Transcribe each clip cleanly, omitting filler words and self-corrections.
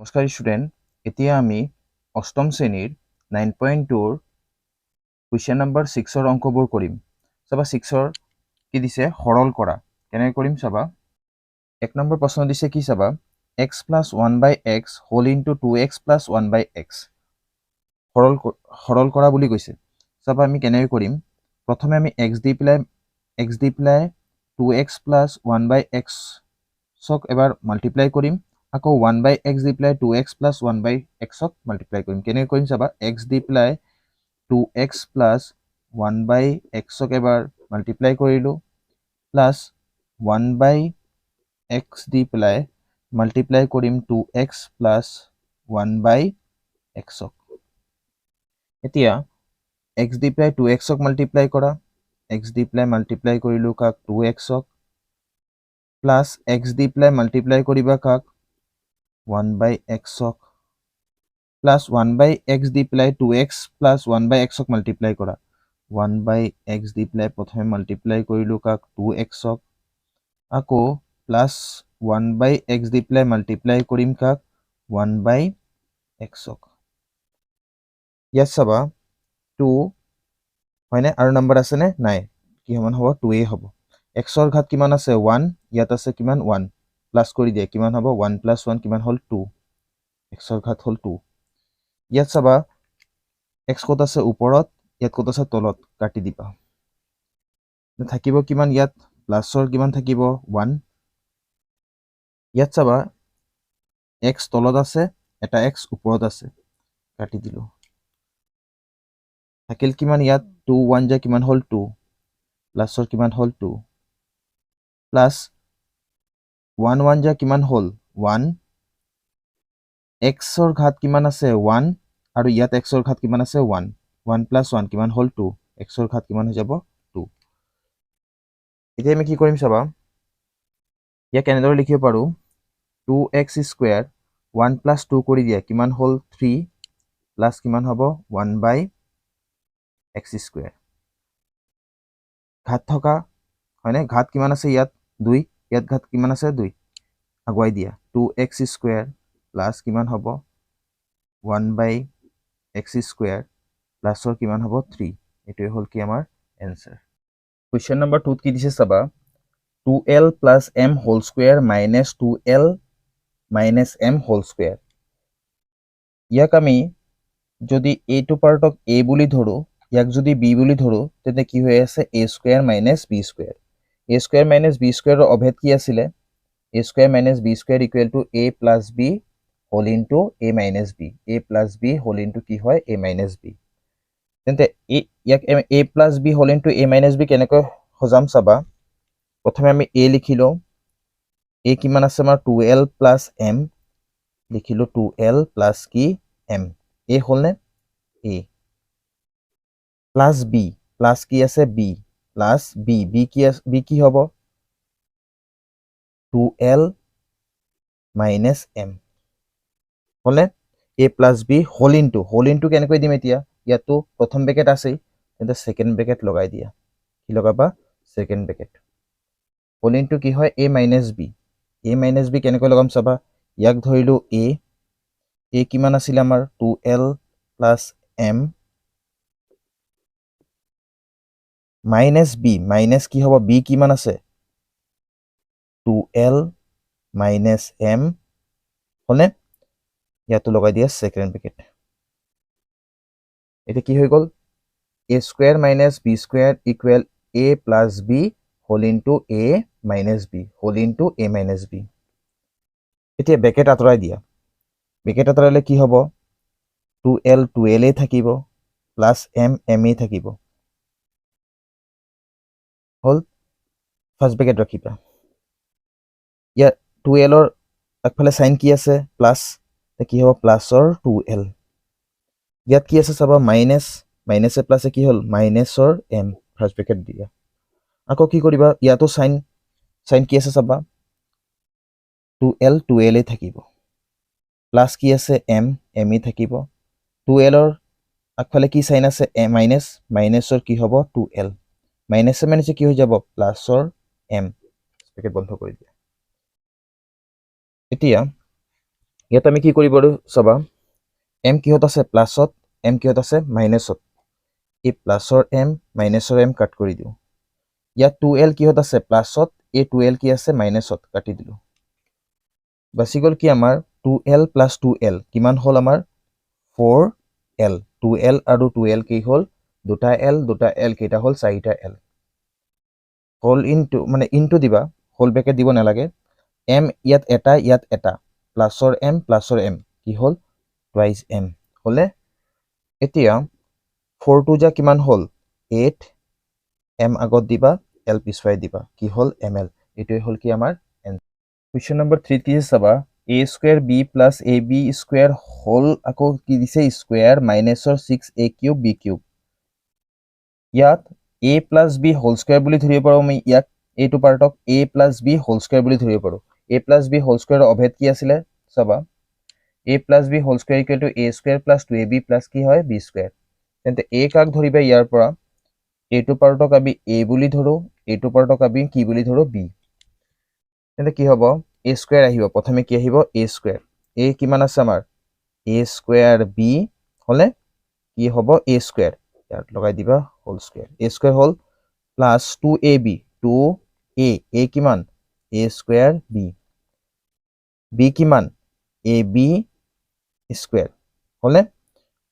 নমস্কাৰ ষ্টুডেণ্ট, এতিয়া আমি অষ্টম শ্ৰেণীৰ 9.2 কুৱেশ্যন নম্বৰ 6 অংকবোৰ কৰিম। চাবা 6 কি দিছে সৰল কৰা কেনেকৈ কৰিম চাবা। 1 নম্বৰ প্ৰশ্ন দিছে কি চাবা x + 1/x whole into 2x + 1/x সৰল কৰা বুলি কৈছে। চাবা আমি কেনেকৈ কৰিম, প্ৰথমে আমি x দি পেলাই 2x + 1/x এবাৰ মাল্টিপ্লাই কৰিম, আকৌ 1/x দি পেলাই 2x + 1/x মাল্টিপ্লাই কৰিম। কেনেকৈ কৰিম চাবা, x দি পেলাই 2x + 1/x এবাৰ মাল্টিপ্লাই কৰিলোঁ, প্লাছ 1/x দি পেলাই মাল্টিপ্লাই কৰিম 2x + 1/x। এতিয়া x দি পেলাই 2x মাল্টিপ্লাই কৰা, x দি পেলাই মাল্টিপ্লাই কৰিলোঁ কাক 2x প্লাছ x দি পেলাই মাল্টিপ্লাই কৰিবা কাক 1/x প্লাছ 1/x দি পেলাই 2x + 1/x মাল্টিপ্লাই কৰা, 1/x দি পেলাই প্ৰথমে মাল্টিপ্লাই কৰিলোঁ কাক 2x আকৌ প্লাছ 1/x দি পেলাই মাল্টিপ্লাই কৰিম কাক 1/x। ইয়াত চাবা 2 হয়নে, আৰু নম্বৰ আছেনে নাই, কি সমান হ'ব 2 হ'ব। xৰ ঘাত কিমান আছে 1, ইয়াত আছে কিমান 1, প্লাছ কৰি দিয়ে কিমান হ'ব 1 + 1 কিমান হ'ল 2, xৰ ঘাত হ'ল 2। ইয়াত চাবা x ক'ত আছে ওপৰত, ইয়াত ক'ত আছে তলত, কাটি দিবা। থাকিব কিমান ইয়াত প্লাছৰ কিমান থাকিব 1। ইয়াত চাবা x তলত আছে, এটা x ওপৰত আছে, কাটি দিলোঁ। থাকিল কিমান ইয়াত 2 1 যা কিমান হ'ল 2, প্লাছৰ কিমান হ'ল 2, প্লাছ 1 1 যা কিমান হ'ল 1, xৰ ঘাত কিমান আছে 1 আৰু ইয়াত xৰ ঘাত কিমান আছে 1, 1 + 1 কিমান হ'ল 2, xৰ ঘাত কিমান হৈ যাব 2। এতিয়া আমি কি কৰিম চাবা, ইয়াক কেনেদৰে লিখিব পাৰোঁ, 2x² 1 + 2 কৰি দিয়া কিমান হ'ল 3, প্লাছ কিমান হ'ব 1/x²। ঘাত থকা হয়নে, ঘাত কিমান আছে ইয়াত 2, ইয়াত ঘাত কিমান আছে 2, আগুৱাই দিয়া 2x² প্লাছ কিমান হ'ব 1/x² প্লাছৰ কিমান হ'ব 3। এইটোৱে হ'ল কি আমাৰ এনচাৰ। কুৱেশ্যন নম্বৰ 2 কি দিছে চাবা, 2l + m² - 2l - m²। ইয়াক আমি যদি এইটো পাৰ্টক a বুলি ধৰোঁ, ইয়াক যদি b বুলি ধৰোঁ, তেন্তে কি হৈ আছে a² - b²। a² - b² অভেদ কি আছিলে, a² - b² = a + b whole into a - b, a + b whole into কি হয় a - b। তেন্তে ইয়াক a + b whole into a - b কেনেকৈ সজাম চাবা, প্ৰথমে আমি a লিখি লওঁ, a কিমান আছে আমাৰ 2l + m, লিখিলোঁ 2l + কি m, a হ'লনে a, প্লাছ b, প্লাছ কি আছে b, প্লাছ b, b কি হ'ব 2l - m হ'লে a + b হোল ইনটু কেনেকৈ দিম, এতিয়া ইয়াতো প্ৰথম ব্ৰেকেট আছেই, তেন্তে ছেকেণ্ড ব্ৰেকেট লগাই দিয়া, কি লগাবা ছেকেণ্ড ব্ৰেকেট, হোল ইনটু কি হয় a - b, a - b কেনেকৈ লগাম চাবা, ইয়াক ধৰিলোঁ a কিমান আছিলে আমাৰ 2l + m minus b, minus কি হ'ব b কিমান আছে 2l - m হ'লনে, ইয়াতো লগাই দিয়া ছেকেণ্ড ব্ৰেকেট। এতিয়া কি হৈ গ'ল a² - b² = a + b whole into a - b whole into a - b। এতিয়া ব্ৰেকেট আঁতৰাই দিয়া, ব্ৰেকেট আঁতৰালে কি হ'ব 2l 2l থাকিব, প্লাছ m m থাকিব, হ'ল ফাৰ্ষ্ট ব্ৰেকেট ৰাখিবা। ইয়াত 2lৰ আগফালে চাইন কি আছে প্লাছ, কি হ'ব প্লাছৰ 2l, ইয়াত কি আছে চাবা মাইনাছ, মাইনাছে প্লাছে কি হ'ল মাইনাছৰ m, ফাৰ্ষ্ট ব্ৰেকেট দিয়া। আকৌ কি কৰিবা, ইয়াতো চাইন কি আছে চাবা 2l 2l থাকিব, প্লাছ কি আছে m m থাকিব, 2lৰ আগফালে কি চাইন আছে মাইনাছ, মাইনাছৰ কি হ'ব 2l, মাইনাছে মাইনাছে কি হৈ যাব প্লাছৰ m, ব্ৰেকেট বন্ধ কৰি দিয়া। এতিয়া ইয়াত আমি কি কৰিব পাৰোঁ চাবা m কিহত আছে প্লাছত m কিহত আছে মাইনাছত এই প্লাছৰ m মাইনাছৰ m কাট কৰি দিওঁ ইয়াত 2l কিহত আছে প্লাছত এই 2l কি আছে মাইনাছত কাটি দিলোঁ বাচি গ'ল কি আমাৰ 2l প্লাছ 2l কিমান হ'ল আমাৰ 4l 2l আৰু 2l কি হ'ল দুটা l কেইটা হ'ল চাৰিটা l হোল ইনটু মানে ইনটু দিবা হোল ব্ৰেকেট দিব নালাগে m ইয়াত এটা প্লাছৰ m কি হ'ল টুৱাইছ m হ'লে এতিয়া 4 2 যা কিমান হ'ল 8 m আগত দিবা l পিছুৱাই দিবা কি হ'ল ml এটোই হ'ল কি আমাৰ কোৱেশ্চন নম্বৰ 3 কি চাবা a square b plus ab square whole আকৌ কি দিছে স্কয়াৰ মাইনাছৰ 6a কিউব b কিউব ইয়াত a plus b whole square বুলি ধৰিব পাৰো আমি ইয়াক এইটো পাৰ্টক a plus b whole square বুলি ধৰিব পাৰো a প্লাছ b হোল স্কয়াৰৰ অভেদ কি আছিল চাবা a plus b whole square equal to a square plus 2ab plus কি হয় b স্কয়াৰ তেন্তে a কাক ধৰিবা ইয়াৰ পৰা এইটো পাৰ্টক আমি a বুলি ধৰো এইটো পাৰ্টক আমি কি বুলি ধৰো b তেন্তে কি হ'ব a স্কয়াৰ আহিব প্ৰথমে কি আহিব a স্কয়াৰ a কিমান আছে আমাৰ a স্কয়াৰ b হলে কি হ'ব a স্কয়াৰ ইয়াত লগাই দিবা হোল স্কয়াৰ a স্কয়াৰ হ'ল প্লাস 2ab 2a কিমান a স্কয়াৰ b কিমান ab স্কয়াৰ হলে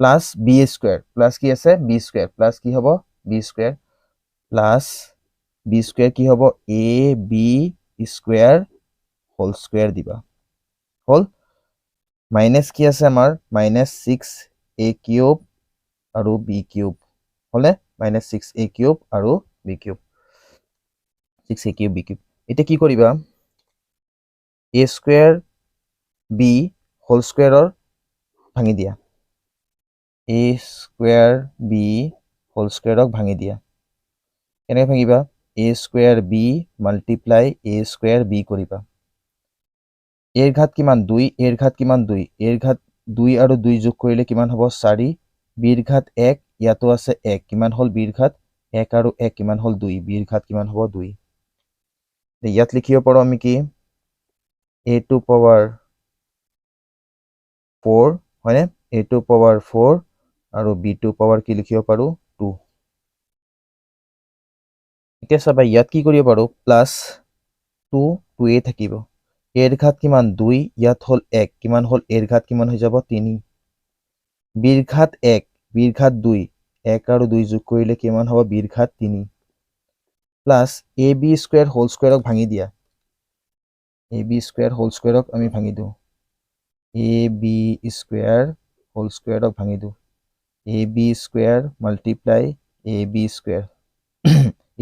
প্লাস b স্কয়াৰ প্লাস কি আছে b স্কয়াৰ প্লাস কি হ'ব b square plus b square কি হ'ব ab স্কয়াৰ হোল স্কয়াৰ দিবা হল মাইনাস কি আছে আমাৰ মাইনাস 6a কিউব আৰু b কিউব হলে মাইনাস 6a কিউব আৰু b cube 6a cube b cube এটা কি কৰিবা a স্কয়াৰ b হোল স্কয়াৰৰ ভাঙি দিয়া a স্কয়াৰ b হোল স্কয়াৰক ভাঙি দিয়া কেনে ভাঙিবা a square b multiply a square b কৰিবা এৰ ঘাত কিমান 2 এৰ ঘাত কিমান 2 এৰ ঘাত 2 আৰু 2 যোগ কৰিলে কিমান হ'ব 4 বিৰ ঘাত 1 ইয়াতো আছে 1 কিমান হ'ল বিৰ ঘাত 1 আৰু 1 কিমান হ'ল 2 বিৰ ঘাত কিমান হ'ব 2 ইয়াত লিখিব পাৰো আমি কি a টু পাৱাৰ 4 হয়নে a টু পাৱাৰ 4 আৰু b টু পাৱাৰ কি লিখিব পাৰো 2 এতিয়া চাবা ইয়াত কি কৰিব পাৰো প্লাস 2 2a থাকিব এর ঘাত কিমান 2 ইয়াত হল 1 কিমান হল এর ঘাত কিমান হৈ যাব 3 বির ঘাত 1 বির ঘাত 2 1 আৰু 2 যোগ কৰিলে কিমান হ'ব বিৰ ঘাত 3 প্লাস ab স্কয়াৰ হোল স্কয়াৰক ভাঙি দিয়া ab স্কয়াৰ হোল স্কয়াৰক আমি ভাঙি দিও ab স্কয়াৰ হোল স্কয়াৰক ভাঙি দিও ab square multiply ab square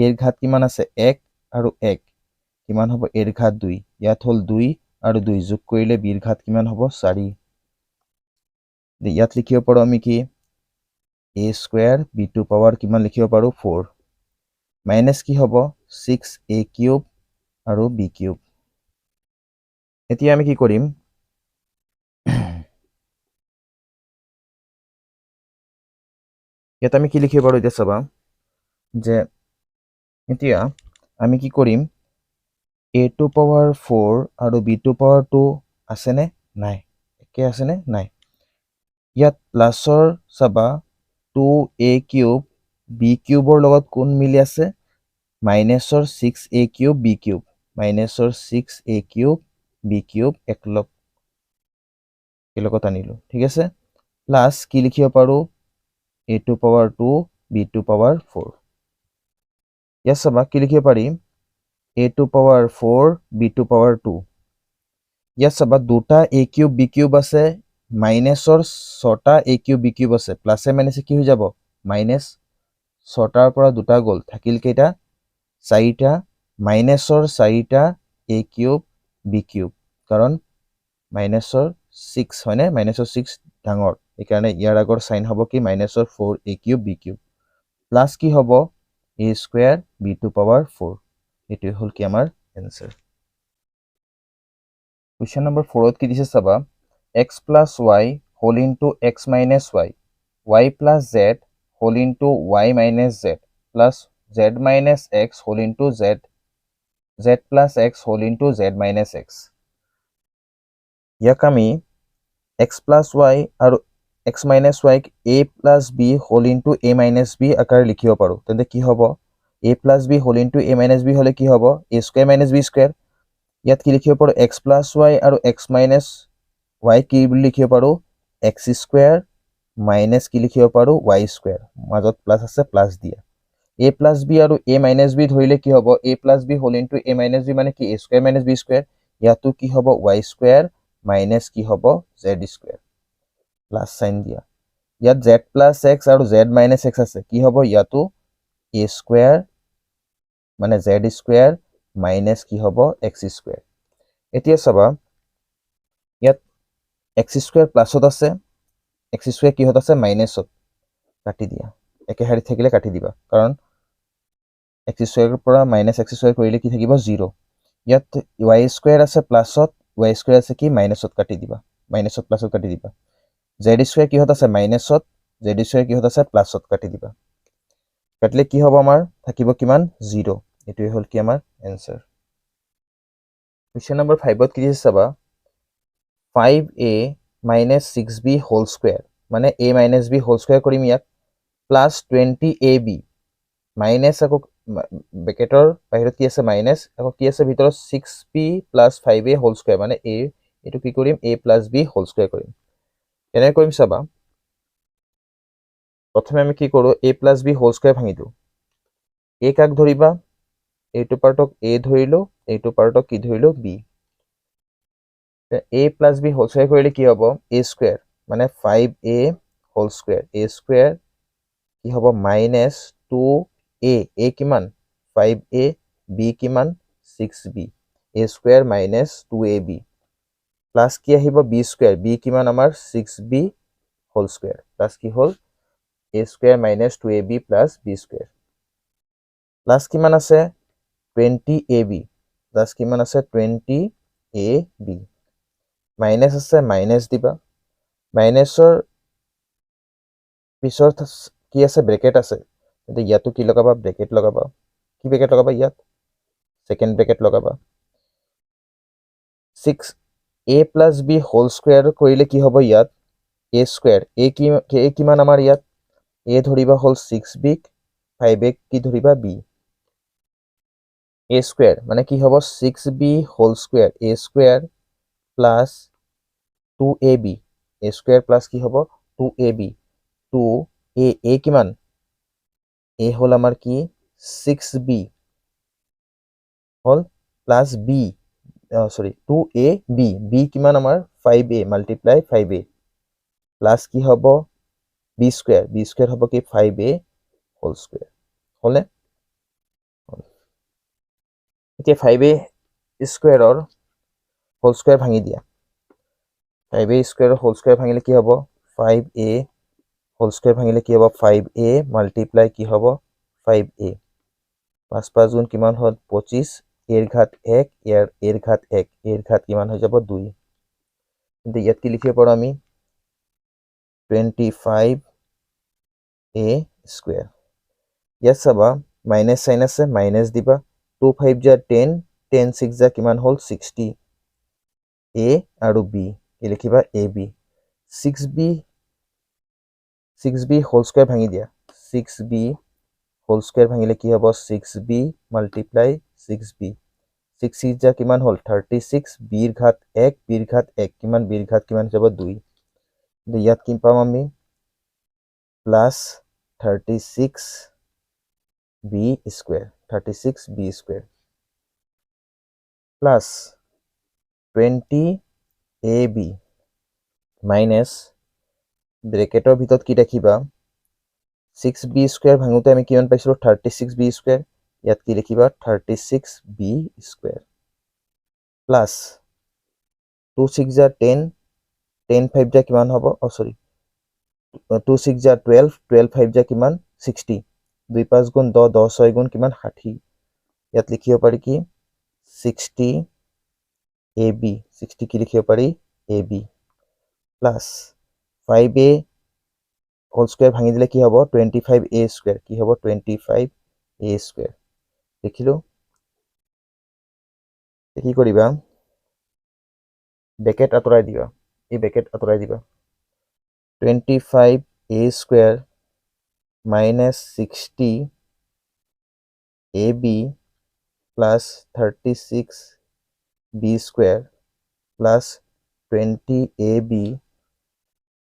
এৰ ঘাত কিমান আছে 1 আৰু 1 কিমান হ'ব এৰ ঘাত 2 ইয়াত হল 2 আৰু 2 যোগ কৰিলে বিৰ ঘাত কিমান হ'ব 4 ইয়াত লিখিব পাৰো আমি কি a square b to power কিমান লিখিব পাৰো 4 মাইনাস কি হ'ব 6a কিউব আৰু b কিউব এতিয়া আমি কি কৰিম ইয়াত আমি কি লিখিব পাৰো এতিয়া চাবা যে এতিয়া আমি কি কৰিম a টু পাৱাৰ 4 আৰু b টু পাৱাৰ 2 আছে নে নাই একে আছে নে নাই ইয়াত প্লাসৰ চাবা 2a কিউব b কিউবৰ লগত কোন মিলি আছে মাইনাসৰ 6a কিউব b কিউব মাইনাসৰ 6a কিউব b কিউব একলগত আনিলো ঠিক আছে প্লাস কি লিখিব পাৰো a to power 2 b to power 4 ইয়াত চাবা কি লিখিব পাৰিম a to power 4 b to power 2 ইয়াত চাবা দুটা a কিউব b কিউব আছে মাইনাসৰ 6টা a কিউব b কিউব আছে প্লাসে মাইনাসে কি হৈ যাব মাইনাস 6টাৰ পৰা দুটা গল থাকিল কেইটা 4টা মাইনাসৰ 4টা a কিউব b কিউব কাৰণ মাইনাসৰ 6 হয়নে মাইনাসৰ 6 ডাঙৰ এইকাৰণে ইয়াৰ আগৰ সাইন হ'ব কি মাইনাসৰ 4a cube b cube plus কি হ'ব a square b to power 4 এটো হল কি আমাৰ आंसर क्वेश्चन नंबर 4 কি দিছে চাবা x plus y whole into x minus y y plus z whole into y minus z plus z minus x whole into z z plus x whole into z minus x ইয়াক আমি x plus y আৰু x minus y a plus b whole into a minus b আকাৰে লিখিব পাৰো তেন্তে কি হ'ব a plus b whole into a minus b হলে কি হ'ব a square minus b square ইয়াত কি লিখিব পাৰো x plus y আৰু x minus y কি বুলি লিখিব পাৰো x square minus কি লিখিব পাৰো y square মাজত প্লাস আছে প্লাস দিয়া a plus b আৰু a minus b ধৰিলে কি হ'ব a plus b whole into a minus b মানে কি a square minus b square ইয়াতো কি হ'ব y square minus কি হ'ব z square প্লাস সাইন দিয়া ইয়াত z plus x আৰু z minus x আছে কি হ'ব ইয়াতো a square মানে z square minus কি হ'ব x square এতিয়া চাবা ইয়াত x square প্লাসত আছে x square কিহত আছে মাইনাসত কাটি দিয়া একে হাৰি থাকিলে কাটি দিবা কাৰণ x square পৰা minus x square কৰিলে কি থাকিব 0 ইয়াত y square আছে প্লাসত y square আছে কি মাইনাসত কাটি দিবা মাইনাসত প্লাসত কাটি দিবা z square কিহত আছে মাইনাসত z square কিহত আছে প্লাসত কাটি দিবা কাটিলে কি হ'ব আমাৰ থাকিব কিমান 0 এটোই হল কি আমাৰ आंसर क्वेश्चन नंबर 5 ত কি দিছে চাবা 5a minus 6b whole square মানে a minus b whole square কৰিম ইয়াত plus 20ab minus আকৌ ব্ৰেকেটৰ বাহিৰত কি আছে মাইনাস আকৌ কি আছে ভিতৰত 6b plus 5a whole square মানে a এটো কি কৰিম a plus b whole square কৰিম কেনে কৰিম চাবা প্ৰথমে আমি কি কৰো a plus b whole square ভাঙি দিও a কাক ধৰিবা এইটো পাৰ্টক a ধৰিলো এইটো পাৰ্টক কি ধৰিলো b a plus b whole square কৰিলে কি হ'ব a square মানে 5a whole square a square কি হ'ব minus 2a a কিমান 5a b কিমান 6b a square minus 2ab plus কি আহিব b square b কিমান আমাৰ 6b whole square plus কি হল a square minus 2ab plus b square plus কিমান আছে 20ab plus কিমান আছে 20ab minus আছে minus দিবা minusৰ পিছত কি আছে ব্ৰেকেট আছে তেন্তে ইয়াতো কি লগাবা ব্ৰেকেট লগাবা কি ব্ৰেকেট লগাবা ইয়াত সেকেন্ড ব্ৰেকেট লগাবা 6a plus b whole square কৰিলে কি হ'ব ইয়াত a square a কিমান আমাৰ ইয়াত a ধৰিবা হল 6b 5a কি ধৰিবা b a square মানে কি হ'ব 6b whole square a square plus 2ab a square plus কি হ'ব 2ab 2a কিমান a হল আমাৰ কি 6b হল plus b sorry 2ab b কিমান আমাৰ 5a multiply 5a plus কি হ'ব b square হ'ব কি 5a whole square হলে এতিয়া 5a স্কয়াৰৰ হোল স্কয়াৰ ভাঙি দিয়া 5a স্কয়াৰৰ হোল স্কয়াৰ ভাঙিলে কি হ'ব 5a হোল স্কয়াৰ ভাঙিলে কি হ'ব 5a মাল্টিপ্লাই কি হ'ব 5a 5 5 গুণ কিমান হ'ল 25 এর ঘাত 1 এর ঘাত 1 এর ঘাত কিমান হৈ যাব 2 কিন্তু ইয়াত কি লিখিব পাৰো আমি 25a স্কয়াৰ ইয়াত চাবা মাইনাস সাইন আছে মাইনাস দিবা 2 5 যা 10 10 6 যা কিমান হল 60 a আৰু b কি লিখিবা ab 6b হোল স্কয়াৰ ভাঙি দিয়া 6b হোল স্কয়াৰ ভাঙিলে কি হ'ব 6b মাল্টিপ্লাই 6b 6 6 যা কিমান হল 36 b এর ঘাত 1 b এর ঘাত 1 কিমান b এর ঘাত কিমান যাব 2 কিন্তু ইয়াত কি পাম আমি plus 36b square 36b square plus 20ab minus ব্ৰেকেটৰ ভিতৰত কি ৰাখিবা 6b স্কয়াৰ ভাঙোতে আমি কিমান পাইছিলো 36b স্কয়াৰ ইয়াত কি লিখিবা 36b স্কয়াৰ প্লাস 2 6 যা 10 10 5 যা কিমান হ'ব সৰি 2 6 যা 12 12 5 যা কিমান 60 2 5 গুণ 10 10 6 গুণ কিমান 60 ইয়াত লিখিব পাৰি কি 60 ab 60 কি লিখিব পাৰি ab plus 5a whole square ভাঙি দিলে কি হ'ব 25a স্কয়াৰ কি হ'ব 25a স্কয়াৰ দেখিলো কি কৰিবা ব্ৰেকেট আঁতৰাই দিবা এই ব্ৰেকেট আঁতৰাই দিবা 25a square minus 60ab plus 36b square plus 20ab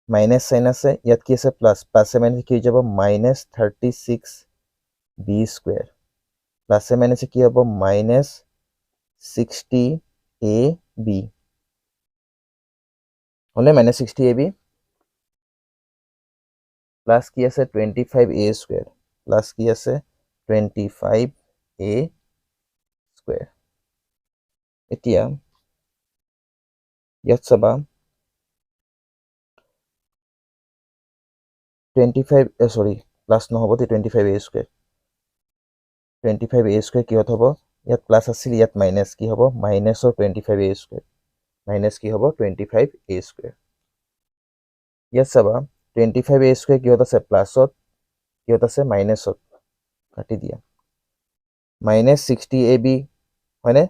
minus sign আছে ইয়াত কি আছে plus plus minus কি হৈ যাব minus 36b square plus minus কি হ'ব minus 60ab হলে minus 60ab plus কি আছে 25a square plus কি আছে 25a square এতিয়া ইয়াত চাবা 25 sorry প্লাস নহব তে 25a square 25a square কিহত হ'ব ইয়াত প্লাস আছিল ইয়াত মাইনাস কি হ'ব মাইনাস অৰ 25a square মাইনাস কি হ'ব 25a square ইয়াত চাবা 25a square কিহত আছে প্লাসত কিহত আছে মাইনাসত কাটি দিয়া minus 60ab হয়নে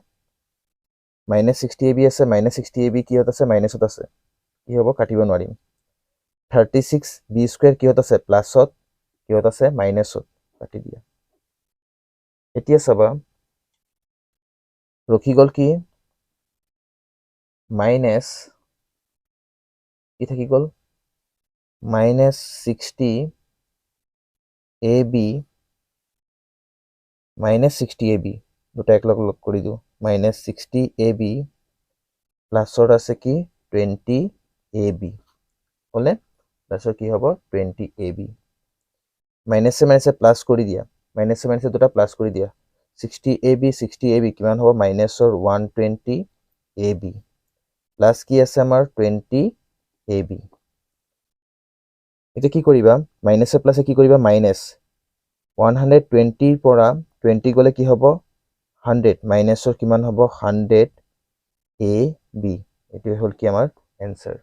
minus 60ab আছে minus 60ab কিহত আছে মাইনাসত আছে কি হ'ব কাটিব নোৱাৰিম 36b square কিহত আছে প্লাসত কিহত আছে মাইনাসত কাটি দিয়া এতিয়া চাবা ৰখি গল কি মাইনাস কি থাকি গল minus 60ab minus 60ab দুটা একলগ লগ কৰি দিও minus 60ab প্লাসৰ আছে কি 20ab হলে প্লাসৰ কি হ'ব 20ab মাইনাস মাইনাস প্লাস কৰি দিয়া মাইনাস মাইনাস দুটা প্লাস কৰি দিয়া 60ab কিমান হ'ব মাইনাসৰ 120ab প্লাস কি আছে আমাৰ 20ab এটা কি কৰিবা মাইনাসে প্লাসে কি কৰিবা মাইনাস 120 পৰা 20 গলে কি হ'ব 100 মাইনাসৰ কিমান হ'ব 100ab এটো হ'ল কি আমাৰ এনসাৰ